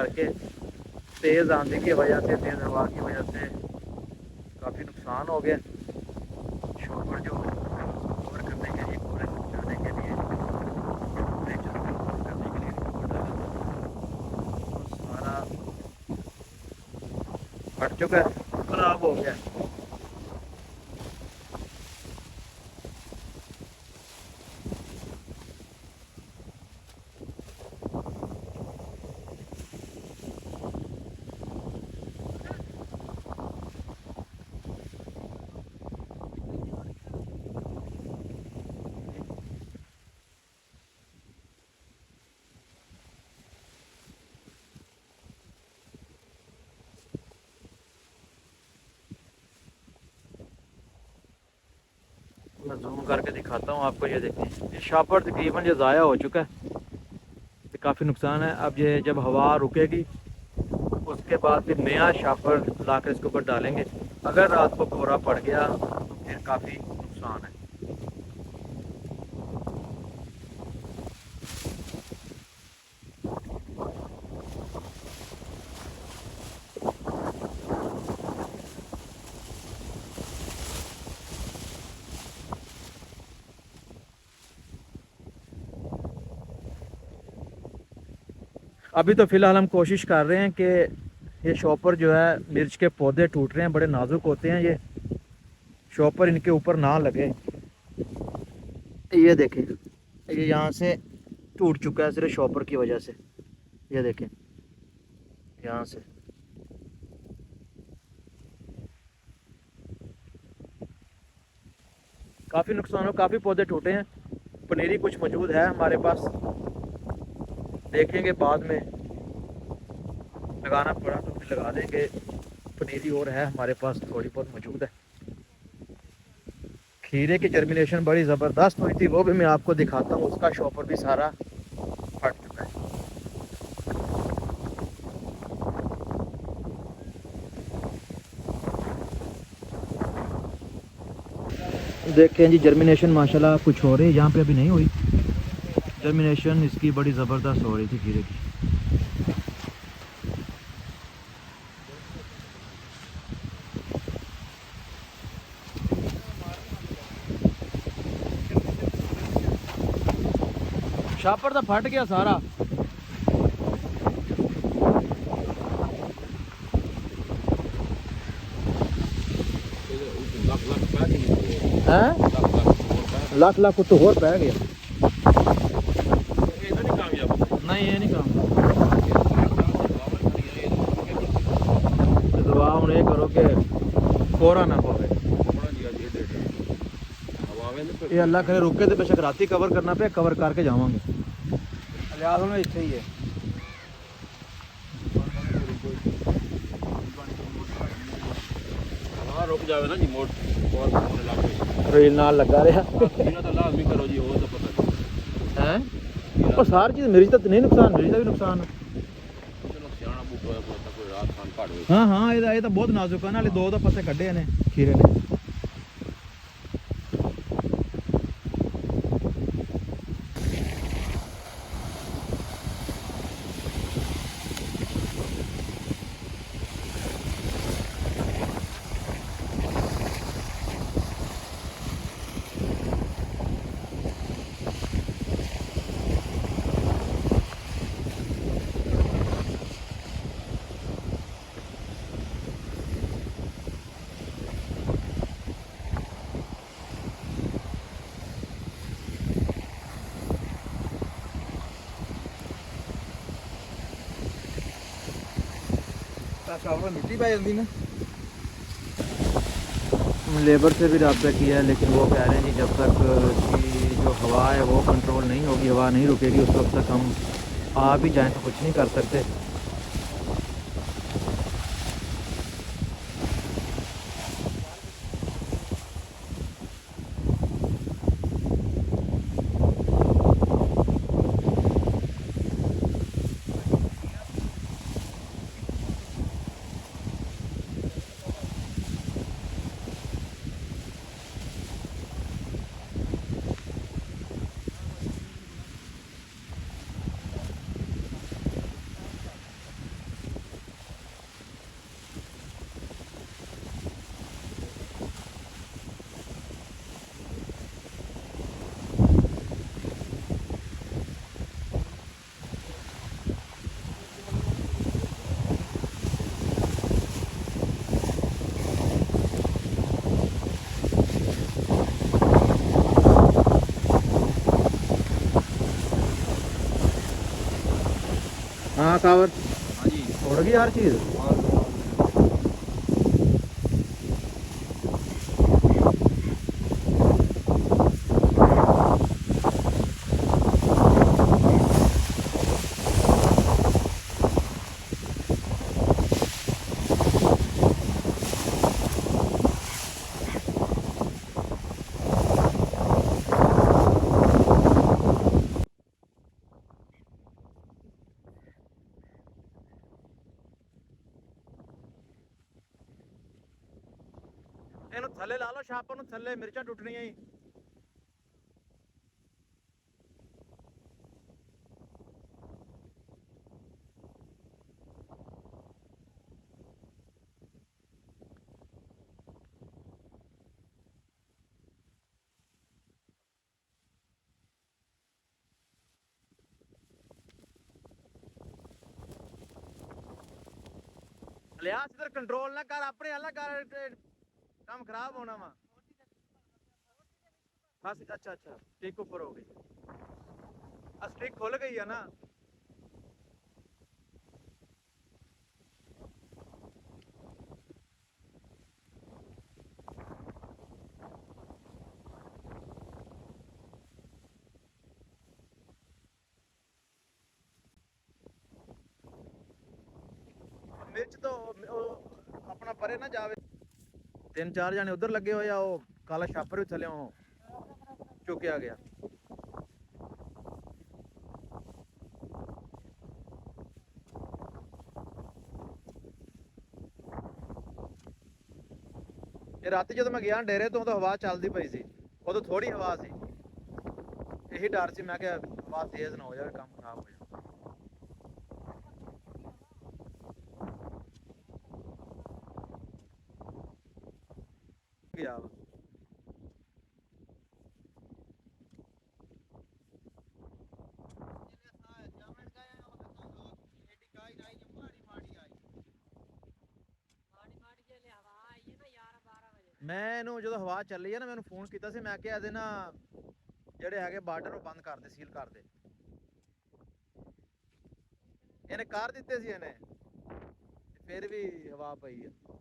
करके तेज़ आंधी की वजह से, तेज़ हवा की वजह से काफ़ी नुकसान हो गया। शॉपर जो कवर करने के लिए, कवरेज पहुँचाने के लिए, टेम्परेचर को कवर करने के लिए शॉपर डाला था, वो सारा फट चुका है, ख़राब हो गया। मैं जूम करके दिखाता हूँ आपको, ये देखें, ये शॉपर तकरीबन ये ज़ाया हो चुका है, ये काफ़ी नुकसान है। अब ये जब हवा रुकेगी उसके बाद फिर नया शॉपर ला कर इसके ऊपर डालेंगे। अगर रात को कोहरा पड़ गया तो फिर काफ़ी नुकसान है। अभी तो फ़िलहाल हम कोशिश कर रहे हैं कि ये शॉपर जो है, मिर्च के पौधे टूट रहे हैं, बड़े नाजुक होते हैं ये शॉपर, इनके ऊपर ना लगे। ये देखें, ये यहाँ से टूट चुका है सिर्फ शॉपर की वजह से। ये देखें यहाँ से, काफ़ी नुकसान हो, काफ़ी पौधे टूटे हैं। पनीरी कुछ मौजूद है हमारे पास, देखेंगे बाद में लगाना पड़ा तो फिर लगा देंगे। पनीरी और है हमारे पास, थोड़ी बहुत मौजूद है। खीरे की जर्मिनेशन बड़ी ज़बरदस्त हुई थी, वो भी मैं आपको दिखाता हूँ। उसका शॉपर भी सारा फट चुका है। देखें जी, जर्मिनेशन माशाल्लाह कुछ हो रही है, यहाँ पे अभी नहीं हुई जर्मिनेशन, इसकी बड़ी ज़बरदस्त हो रही थी खीरे की। शॉपर तो फट गया सारा। हैं लाख लाख तो और पै गया। नहीं ये नहीं काम, दुआ हूँ ये करो कि कोहरा ना पवे। ये अल्लाह करे रुके तो बेशक राती कवर करना पे, कवर करके जावांगे। लिहाज में इतने ही है। रुक जावे ना जी मोड़ रेल नाल लगा रहा तो लाजमी करो जी, वो तो पता है। और सारी चीज़ मेरी तो नहीं नुकसान, मेरी का भी नुकसान है। चलो सियाना बूटो है, कोई रात खान काट गई। हाँ हाँ, ये तो बहुत नाजुक है ना, दो पासे कड्डे ने खीरे ने। मिट्टी पाई जाती ना। लेबर से भी रब्ता किया है, लेकिन वो कह रहे हैं जी जब तक की जो हवा है वो कंट्रोल नहीं होगी, हवा नहीं रुकेगी, उस वक्त तक हम आ भी जाएँ तो कुछ नहीं कर सकते। कावर हाँ जी। उड़ गई हर चीज़। ਇਹਨੂੰ ਥੱਲੇ ਲਾ ਲਓ ਛਾਪਰ ਨੂੰ, ਥੱਲੇ ਮਿਰਚਾਂ ਟੁੱਟਣੀਆਂ ਹੀ। ਲਿਆ ਸਿੱਧਰ ਕੰਟਰੋਲ ਨਾ ਕਰ, ਆਪਣੇ ਹੱਲਾ ਕਰ, ਕੰਮ ਖਰਾਬ ਹੋਣਾ ਵਾ। ਬਸ ਅੱਛਾ ਅੱਛਾ, ਸਟਿਕ ਉੱਪਰ ਹੋ ਗਈ, ਆ ਸਟਿਕ ਖੁੱਲ ਗਈ ਆ ਨਾ। ਮਿਰਚ ਤੋਂ ਉਹ ਆਪਣਾ ਪਰੇ ਨਾ ਜਾਵੇ। ਤਿੰਨ ਚਾਰ ਜਾਣੇ ਉਧਰ ਲੱਗੇ ਹੋਏ ਆ, ਉਹ ਕਾਲਾ ਛਾਪਰ ਵੀ ਥੱਲਿਓਂ ਚੁੱਕਿਆ ਗਿਆ। ਇਹ ਰਾਤੀ ਜਦੋਂ ਮੈਂ ਗਿਆ ਡੇਰੇ ਤੋਂ, ਉਦੋਂ ਹਵਾ ਚੱਲਦੀ ਪਈ ਸੀ, ਉਦੋਂ ਥੋੜੀ ਹਵਾ ਸੀ। ਇਹੀ ਡਰ ਸੀ, ਮੈਂ ਕਿਹਾ ਹਵਾ ਤੇਜ਼ ਨਾ ਹੋ ਜਾਵੇ, ਕੰਮ ਖਰਾਬ ਹੋ ਜਾਵੇ। ਗਿਆ ਵਾ। ਮੈਂ ਇਹਨੂੰ ਜਦੋਂ ਹਵਾ ਚੱਲੀ ਆ ਨਾ, ਮੈਨੂੰ ਫੋਨ ਕੀਤਾ ਸੀ, ਮੈਂ ਕਿਹਾ ਇਹਦੇ ਨਾ ਜਿਹੜੇ ਹੈਗੇ ਬਾਰਡਰ ਉਹ ਬੰਦ ਕਰ ਦੇ, ਸੀਲ ਕਰ ਦੇ। ਇਹਨੇ ਕਰ ਦਿੱਤੇ ਸੀ ਇਹਨੇ, ਫਿਰ ਵੀ ਹਵਾ ਪਈ ਆ।